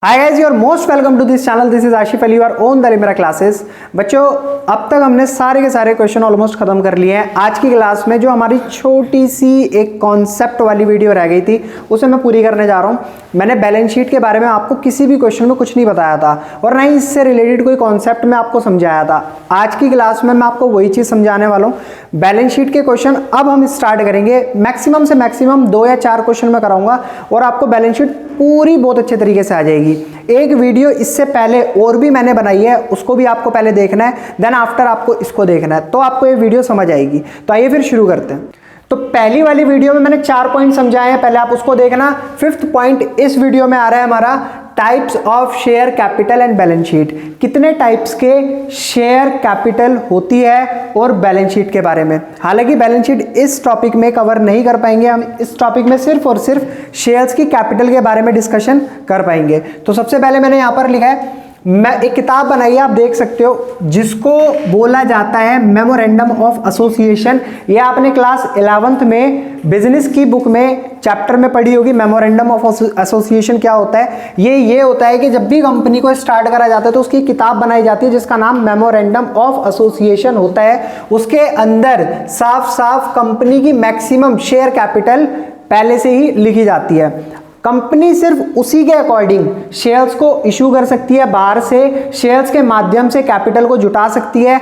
Hi guys, your most welcome to this channel. This is Asif Ali, your own the Limra classes. बच्चों, अब तक हमने सारे के सारे क्वेश्चन ऑलमोस्ट खत्म कर लिए हैं। आज की क्लास में जो हमारी छोटी सी एक कॉन्सेप्ट वाली वीडियो रह गई थी उसे मैं पूरी करने जा रहा हूं। मैंने बैलेंस शीट के बारे में आपको किसी भी क्वेश्चन में कुछ नहीं बताया था और ना ही इससे रिलेटेड कोई कॉन्सेप्ट मैं आपको समझाया था। आज की क्लास में मैं आपको वही चीज समझाने वाला हूं। बैलेंस शीट के क्वेश्चन अब हम स्टार्ट करेंगे। मैक्सिमम से मैक्सिमम 2 या 4 क्वेश्चन मैं कराऊंगा और आपको बैलेंस शीट पूरी बहुत अच्छे तरीके से आ जाएगी। एक वीडियो इससे पहले और भी मैंने बनाई है, उसको भी आपको पहले देखना है, देन आफ्टर आपको इसको देखना है, तो आपको ये वीडियो समझ आएगी। तो आइए फिर शुरू करते हैं। तो पहली वाली वीडियो में मैंने 4 पॉइंट समझाए हैं, पहले आप उसको देखना। 5th पॉइंट इस वीडियो में आ रहा है हमारा, types of share capital and balance sheet. कितने टाइप्स के शेयर कैपिटल होती है और बैलेंस शीट के बारे में। हालांकि बैलेंस शीट इस टॉपिक में कवर नहीं कर पाएंगे, हम इस टॉपिक में सिर्फ और सिर्फ शेयर्स की कैपिटल के बारे में डिस्कशन कर पाएंगे। तो सबसे पहले मैंने यहां पर लिखा है, मैं एक किताब बनाई है, आप देख सकते हो, जिसको बोला जाता है मेमोरेंडम ऑफ एसोसिएशन। ये आपने क्लास 11th में बिजनेस की बुक में चैप्टर में पढ़ी होगी। मेमोरेंडम ऑफ एसोसिएशन क्या होता है? ये होता है कि जब भी कंपनी को स्टार्ट करा जाता है तो उसकी किताब बनाई जाती है जिसका नाम मेमोरेंडम ऑफ एसोसिएशन होता है। उसके अंदर साफ साफ कंपनी की मैक्सिमम शेयर कैपिटल पहले से ही लिखी जाती है। कंपनी सिर्फ उसी के अकॉर्डिंग शेयर्स को इशू कर सकती है, बाहर से शेयर्स के माध्यम से कैपिटल को जुटा सकती है।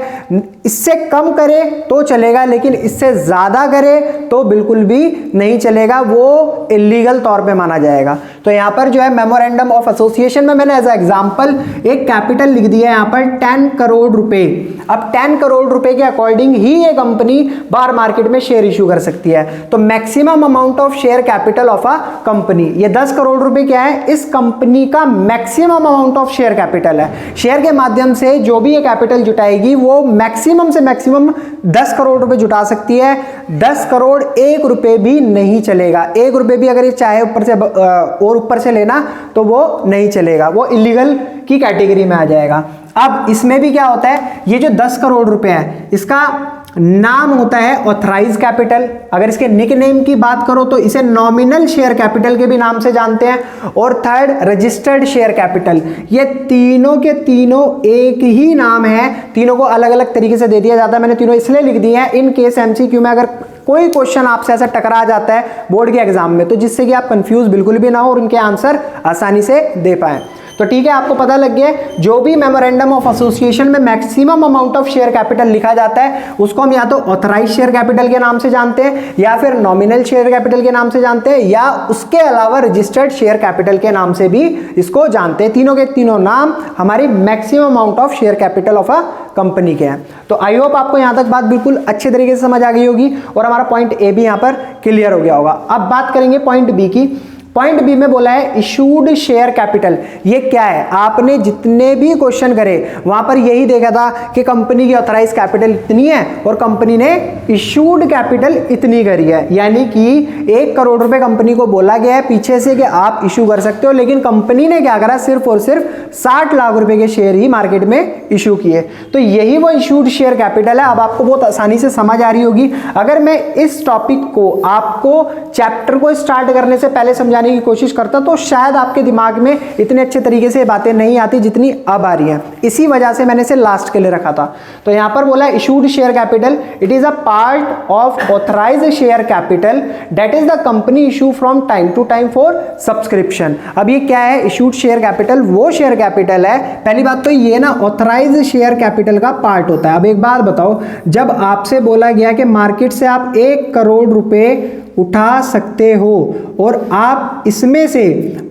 इससे कम करे तो चलेगा, लेकिन इससे ज्यादा करे तो बिल्कुल भी नहीं चलेगा, वो इलीगल तौर पे माना जाएगा। तो यहां पर जो है मेमोरेंडम ऑफ एसोसिएशन में मैंने एज एग्जांपल एक कैपिटल लिख दिया है यहां पर 10 करोड़ रुपए। अब 10 करोड़ रुपए के अकॉर्डिंग ही ये कंपनी बाहर मार्केट में शेयर इशू कर सकती है। तो maximum amount of share capital of a company, 10 crore रुपए क्या है? इस कंपनी का maximum amount of share capital है। शेयर के माध्यम से जो भी ये कैपिटल जुटाएगी वो मैक्सिमम से मैक्सिमम 10 करोड़ रुपए जुटा सकती है। 10 करोड़ 1 रुपए भी नहीं चलेगा। 1 रुपए भी अगर ये चाहे ऊपर से और ऊपर से लेना तो वो नहीं चलेगा, वो इलीगल की कैटेगरी में आ जाएगा। अब इसमें भी क्या होता है, ये जो 10 करोड़ रुपए है इसका नाम होता है ऑथराइज कैपिटल। अगर इसके निकनेम की बात करो तो इसे नॉमिनल शेयर कैपिटल के भी नाम से जानते हैं। और थर्ड, रजिस्टर्ड शेयर कैपिटल। ये तीनों के तीनों एक ही नाम है, तीनों को अलग अलग तरीके से दे दिया जाता है। मैंने तीनों इसलिए लिख दिए हैं इन केस एमसीक्यू में अगर कोई क्वेश्चन आपसे ऐसा टकरा जाता है बोर्ड के एग्जाम में, तो जिससे कि आप कंफ्यूज बिल्कुल भी ना हो और उनके आंसर आसानी से दे पाए। तो ठीक है, आपको पता लग गया है जो भी मेमोरेंडम ऑफ एसोसिएशन में maximum amount of share capital लिखा जाता है उसको हम या तो ऑथराइज शेयर कैपिटल के नाम से जानते हैं, या फिर नॉमिनल शेयर कैपिटल के नाम से जानते हैं, या उसके अलावा रजिस्टर्ड शेयर कैपिटल के नाम से भी इसको जानते हैं। तीनों के तीनों नाम हमारी maximum amount of share capital of a company के हैं। तो आई होप आपको यहां तक बात बिल्कुल अच्छे तरीके से समझ आ गई होगी और हमारा पॉइंट ए भी यहां पर क्लियर हो गया होगा। अब बात करेंगे पॉइंट बी की। पॉइंट बी में बोला है इशूड शेयर कैपिटल। ये क्या है? आपने जितने भी क्वेश्चन करे वहां पर यही देखा था कि कंपनी की ऑथराइज कैपिटल इतनी है और कंपनी ने इशूड कैपिटल इतनी करी है, यानी कि 1 करोड़ रुपए कंपनी को बोला गया है पीछे से कि आप इशू कर सकते हो, लेकिन कंपनी ने क्या करा, सिर्फ और सिर्फ 60 लाख रुपए के शेयर ही मार्केट में इशू किए। तो यही वो इशूड शेयर कैपिटल है। अब आपको बहुत आसानी से समझ आ रही होगी। अगर मैं इस टॉपिक को आपको चैप्टर को स्टार्ट करने से पहले समझाने की कोशिश करता तो शायद आपके दिमाग में इतने अच्छे तरीके से बातें नहीं आती जितनी अब आ रही हैं। इसी वजह से मैंने इसे लास्ट के लिए रखा था। तो यहां पर बोला issued share capital, it is a part of authorised share capital that is the company issue from time to time for subscription. अब ये क्या है? इशूड शेयर कैपिटल वो शेयर कैपिटल है, पहली बात तो ये ना ऑथराइज्ड शेयर कैपिटल का पार्ट होता है। अब एक बात बताओ, जब आपसे बोला गया कि मार्केट से आप 1 करोड़ रुपए उठा सकते हो और आप इसमें से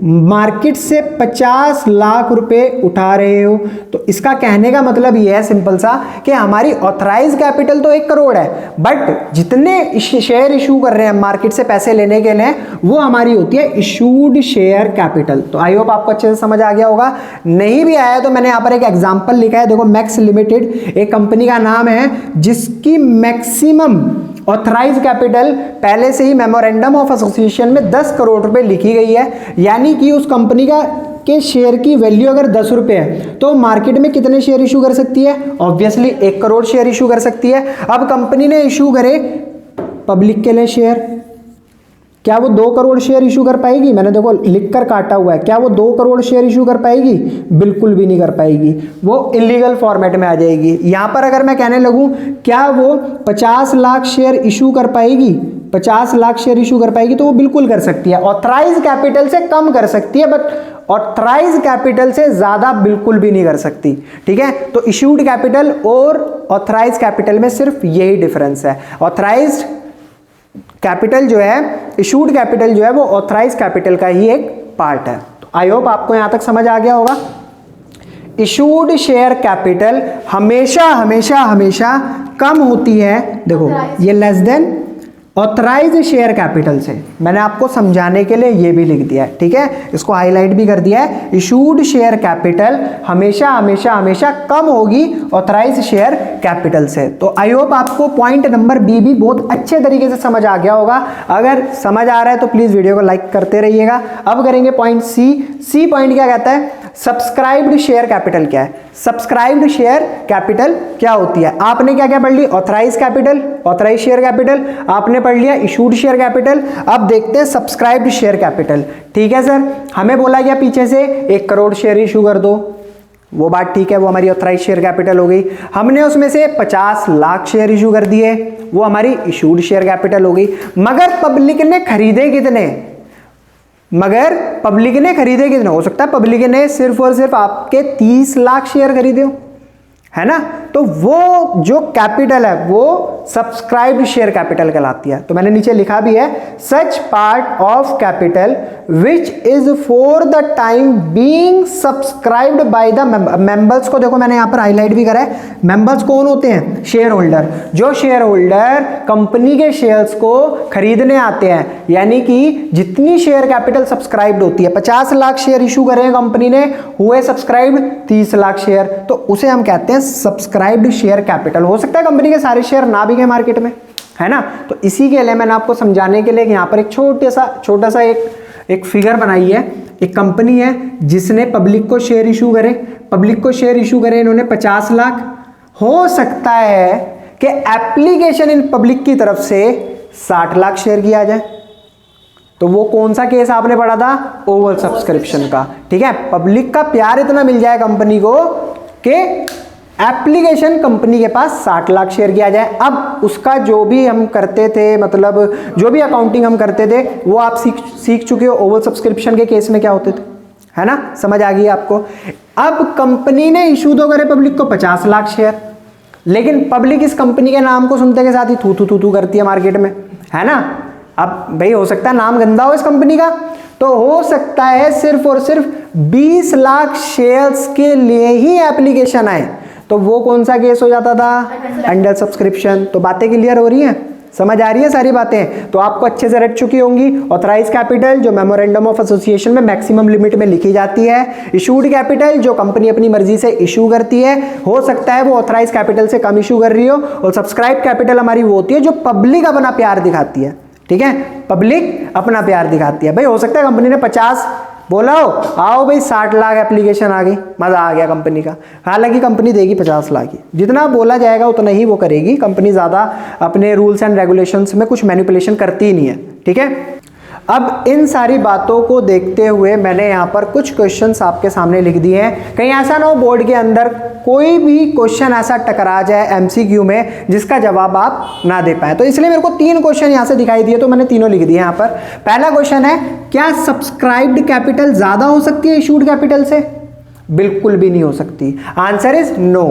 मार्केट से 50 लाख रुपए उठा रहे हो, तो इसका कहने का मतलब यह है सिंपल सा कि हमारी ऑथराइज कैपिटल तो 1 करोड़ है, बट जितने शेयर इशू कर रहे हैं मार्केट से पैसे लेने के लिए वो हमारी होती है इशूड शेयर कैपिटल। तो आई होप आपको अच्छे से समझ आ गया होगा। नहीं भी आया तो मैंने यहां पर एक एग्जांपल लिखा है, देखो मैक्स लिमिटेड एक कंपनी का नाम है जिसकी मैक्सिमम ऑथराइज कैपिटल पहले से ही मेमोरेंडम ऑफ एसोसिएशन में 10 करोड़ रुपए लिखी गई है, यानी कि उस कंपनी के शेयर की वैल्यू अगर 10 रुपए है तो मार्केट में कितने शेयर इशू कर सकती है? ऑब्वियसली 1 करोड़ शेयर इशू कर सकती है। अब कंपनी ने इशू करे पब्लिक के लिए शेयर, क्या वो 2 करोड़ शेयर इशू कर पाएगी? मैंने देखो लिख कर काटा हुआ है, क्या वो 2 करोड़ शेयर इशू कर पाएगी? बिल्कुल भी नहीं कर पाएगी, वो इलीगल फॉर्मेट में आ जाएगी। यहां पर अगर मैं कहने लगूं क्या वो 50 लाख शेयर इशू कर पाएगी, 50 लाख शेयर इशू कर पाएगी, तो वो बिल्कुल कर सकती है। ऑथराइज कैपिटल से कम कर सकती है, बट ऑथराइज कैपिटल से ज्यादा बिल्कुल भी नहीं कर सकती। ठीक है, तो इशूड कैपिटल और ऑथराइज कैपिटल में सिर्फ यही डिफरेंस है। ऑथराइज कैपिटल जो है, इशूड कैपिटल जो है, वो ऑथराइज कैपिटल का ही एक पार्ट है। तो आई होप आपको यहां तक समझ आ गया होगा। इशूड शेयर कैपिटल हमेशा हमेशा हमेशा कम होती है, देखो ये less than authorise share capital से। मैंने आपको समझाने के लिए ये भी लिख दिया है, ठीक है, इसको हाईलाइट भी कर दिया है। इशूड शेयर कैपिटल हमेशा हमेशा हमेशा कम होगी ऑथराइज शेयर कैपिटल से। तो आई होप आपको पॉइंट नंबर बी भी बहुत अच्छे तरीके से समझ आ गया होगा। अगर समझ आ रहा है तो प्लीज वीडियो को लाइक करते रहिएगा। अब करेंगे पॉइंट सी। सी पॉइंट क्या कहता है? सब्सक्राइब्ड शेयर कैपिटल क्या है? सब्सक्राइब्ड शेयर कैपिटल क्या होती है? आपने क्या क्या पढ़ ली? Authorise capital, authorise share capital, आपने पढ़ लिया इशूड शेयर कैपिटल। अब देखते हैं सब्सक्राइब्ड शेयर कैपिटल। ठीक है सर, हमें बोला गया पीछे से 1 करोड़ शेयर इशू कर दो, वो बात ठीक है, वो हमारी ऑथराइज शेयर कैपिटल हो गई। हमने उसमें से 50 लाख शेयर इशू कर दिए, वो हमारी इशूड शेयर कैपिटल हो गई। मगर पब्लिक ने खरीदे कितने? मगर पब्लिक ने खरीदे कितने? हो सकता है पब्लिक ने सिर्फ और सिर्फ आपके 30 लाख शेयर खरीदे हो, है ना? तो वो जो कैपिटल है वो सब्सक्राइब्ड शेयर कैपिटल कहलाती है। तो मैंने नीचे लिखा भी है, such part of capital which is for the time being subscribed by the members को देखो मैंने यहां पर हाईलाइट भी करा है। मेंबर्स कौन होते हैं? Share holder. जो शेयर होल्डर कंपनी के शेयर्स को खरीदने आते हैं, यानी कि जितनी शेयर कैपिटल सब्सक्राइब्ड होती है, 50 लाख शेयर इशू करे कंपनी ने, हुए सब्सक्राइब्ड 30 लाख शेयर, तो उसे हम कहते हैं सब्सक्राइब्ड शेयर कैपिटल। हो सकता है कंपनी के सारे शेयर ना बिके मार्केट में, है ना? तो इसी के लिए मैंने आपको समझाने के लिए यहां पर एक छोटा सा एक फिगर बनाई है। एक कंपनी है जिसने पब्लिक को शेयर इशू करे, पब्लिक को शेयर इशू करे इन्होंने 50 लाख। हो सकता है कि एप्लीकेशन इन पब्लिक की तरफ से 60 लाख शेयर किया जाए। तो वो कौन सा केस आपने पढ़ा था? ओवर सब्सक्रिप्शन का। ठीक है, पब्लिक का प्यार इतना मिल जाए कंपनी को कि एप्लीकेशन कंपनी के पास 60 लाख शेयर किया जाए। अब उसका जो भी हम करते थे, मतलब जो भी अकाउंटिंग हम करते थे, वो आप सीख चुके हो। ओवर सब्सक्रिप्शन के केस में क्या होते थे, है ना? समझ आ गई आपको। अब कंपनी ने इशू तो करे पब्लिक को 50 लाख शेयर, लेकिन पब्लिक इस कंपनी के नाम को सुनते के साथ ही थू थू करती है मार्केट में, है ना? अब भाई हो सकता है नाम गंदा हो इस कंपनी का, तो हो सकता है सिर्फ और सिर्फ 20 लाख शेयर्स के लिए ही एप्लीकेशन आए, तो वो कौन सा केस हो जाता था? Under subscription. तो बातें क्लियर हो रही हैं, समझ आ रही है सारी बातें? तो आपको अच्छे से रट चुकी होंगी। ऑथराइज कैपिटल जो मेमोरेंडम ऑफ एसोसिएशन में मैक्सिमम लिमिट में लिखी जाती है, इशूड कैपिटल जो कंपनी अपनी मर्जी से इशू करती है, हो सकता है वो ऑथराइज कैपिटल से कम इशू कर रही हो, और सब्सक्राइब कैपिटल हमारी वो होती है जो पब्लिक अपना प्यार दिखाती है। ठीक है, पब्लिक अपना प्यार दिखाती है। भाई हो सकता है कंपनी ने 50 बोला हो, आओ भाई 60 लाख एप्लीकेशन आ गई, मजा आ गया कंपनी का। हालांकि कंपनी देगी 50 लाख ही, जितना बोला जाएगा उतना ही वो करेगी। कंपनी ज्यादा अपने रूल्स एंड रेगुलेशंस में कुछ मैनिपुलेशन करती ही नहीं है। ठीक है, अब इन सारी बातों को देखते हुए मैंने यहाँ पर कुछ क्वेश्चंस आपके सामने लिख दिए हैं। कहीं ऐसा ना हो बोर्ड के अंदर कोई भी क्वेश्चन ऐसा टकरा जाए एमसीक्यू में जिसका जवाब आप ना दे पाए, तो इसलिए मेरे को 3 क्वेश्चन यहाँ से दिखाई दिए, तो मैंने तीनों लिख दिए यहाँ पर। पहला क्वेश्चन है, क्या सब्सक्राइब्ड कैपिटल ज्यादा हो सकती है इशूड कैपिटल से? बिल्कुल भी नहीं हो सकती। Answer is no.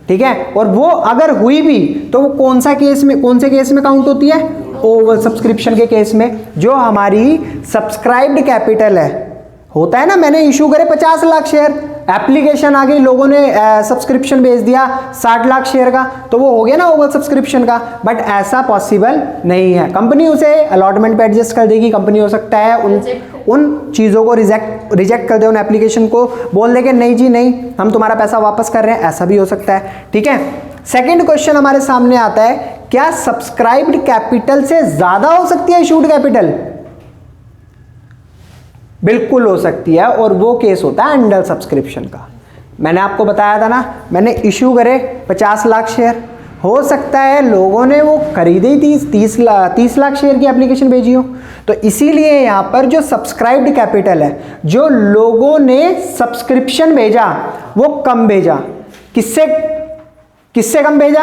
ठीक है, और वो अगर हुई भी तो वो कौन से केस में काउंट होती है? ओवर सब्सक्रिप्शन के केस में। जो हमारी सब्सक्राइब्ड कैपिटल है, होता है ना, मैंने इशू करे 50 लाख शेयर, एप्लीकेशन आ गई, लोगों ने सब्सक्रिप्शन भेज दिया 60 लाख शेयर का, तो वो हो गया ना ओवर सब्सक्रिप्शन का। बट ऐसा पॉसिबल नहीं है, कंपनी उसे अलॉटमेंट पे एडजस्ट कर देगी। कंपनी हो सकता है उन चीज़ों को रिजेक्ट कर दे, उन एप्लीकेशन को बोल दे कि नहीं जी नहीं, हम तुम्हारा पैसा वापस कर रहे हैं, ऐसा भी हो सकता है। ठीक है, सेकंड क्वेश्चन हमारे सामने आता है, क्या सब्सक्राइब्ड कैपिटल से ज्यादा हो सकती है इशूड कैपिटल? बिल्कुल हो सकती है, और वो केस होता है अंडर सब्सक्रिप्शन का। मैंने आपको बताया था ना, मैंने इशू करे 50 लाख शेयर, हो सकता है लोगों ने वो खरीदे ही 30 लाख शेयर की एप्लीकेशन भेजी हो। तो इसीलिए यहाँ पर जो सब्सक्राइब्ड कैपिटल है, जो लोगों ने सब्सक्रिप्शन भेजा वो कम भेजा। किससे कम भेजा?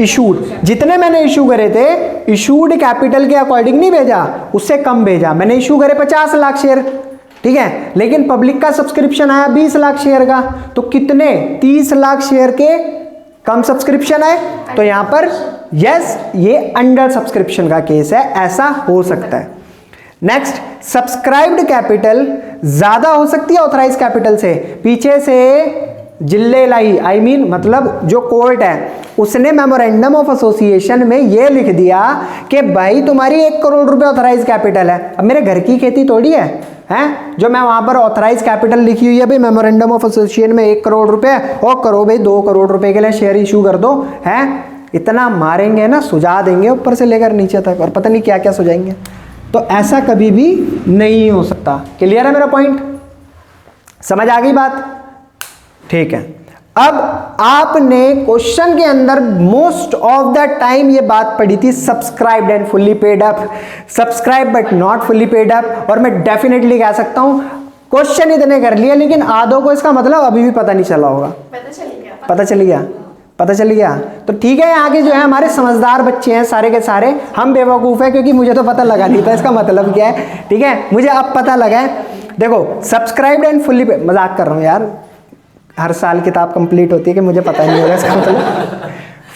इशूड। जितने मैंने इशू करे थे इशूड कैपिटल के अकॉर्डिंग नहीं भेजा, उससे कम भेजा। मैंने इशू करे 50 लाख शेयर, ठीक है, लेकिन पब्लिक का सब्सक्रिप्शन आया 20 लाख शेयर का, तो कितने 30 लाख शेयर के कम सब्सक्रिप्शन आए। तो यहां पर यस, ये अंडर सब्सक्रिप्शन का केस है, ऐसा हो सकता है। नेक्स्ट, सब्सक्राइब्ड कैपिटल ज्यादा हो सकती है ऑथराइज कैपिटल से। पीछे से जिले लाई मतलब जो कोर्ट है उसने मेमोरेंडम ऑफ एसोसिएशन में ये लिख दिया कि भाई तुम्हारी 1 करोड़ रुपए ऑथराइज कैपिटल है। अब मेरे घर की खेती थोड़ी है, हैं जो मैं वहां पर ऑथराइज कैपिटल लिखी हुई है भाई मेमोरेंडम ऑफ एसोसिएशन में 1 करोड़ रुपए, और करो भाई 2 करोड़ रुपए के लिए शेयर इशू कर दो, हैं इतना मारेंगे ना, सुझा देंगे ऊपर से लेकर नीचे तक, और पता नहीं क्या क्या सुझाएंगे। तो ऐसा कभी भी नहीं हो सकता। क्लियर है मेरा पॉइंट? समझ आ गई बात? ठीक है। अब आपने क्वेश्चन के अंदर मोस्ट ऑफ द टाइम ये बात पढ़ी थी, subscribed and fully paid up, subscribe but not fully paid up. और मैं डेफिनेटली कह सकता हूं क्वेश्चन इतने कर लिए लेकिन आधों को इसका मतलब अभी भी पता नहीं चला होगा। पता चल गया। तो ठीक है, आगे जो है हमारे समझदार बच्चे हैं सारे के सारे, हम बेवकूफ़ है क्योंकि मुझे तो पता लगा नहीं था इसका मतलब क्या है। ठीक है, मुझे अब पता लगा है। देखो सब्सक्राइब्ड एंड फुल्ली पेड, मजाक कर रहा हूँ यार, हर साल किताब कंप्लीट होती है कि मुझे पता नहीं होगा इसका मतलब।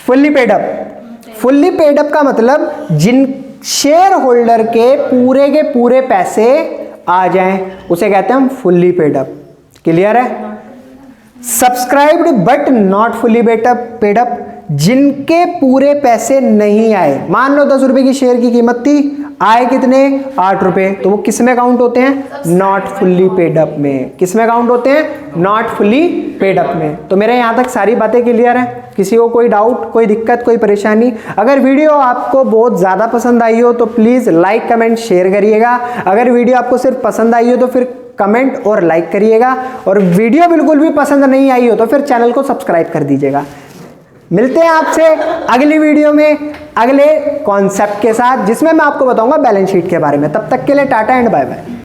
फुल्ली पेड अप का मतलब जिन शेयर होल्डर के पूरे पैसे आ जाएं उसे कहते हैं हम फुल्ली पेड अप। क्लियर है? Subscribed but not fully paid up, जिनके पूरे पैसे नहीं आए। मान लो 10 रुपए की शेयर की कीमत थी, आए कितने 8 रुपए, तो वो किस में काउंट होते हैं? नॉट फुल्ली पेड अप में। किस में काउंट होते हैं? नॉट फुल्ली पेड अप में। तो मेरे यहाँ तक सारी बातें क्लियर है? किसी को कोई डाउट, कोई दिक्कत, कोई परेशानी? अगर वीडियो आपको बहुत ज़्यादा पसंद आई हो तो प्लीज़ लाइक कमेंट शेयर करिएगा। अगर वीडियो आपको सिर्फ पसंद आई हो तो फिर कमेंट और लाइक करिएगा, और वीडियो बिल्कुल भी पसंद नहीं आई हो तो फिर चैनल को सब्सक्राइब कर दीजिएगा। मिलते हैं आपसे अगली वीडियो में अगले कॉन्सेप्ट के साथ, जिसमें मैं आपको बताऊंगा बैलेंस शीट के बारे में। तब तक के लिए टाटा एंड बाय बाय।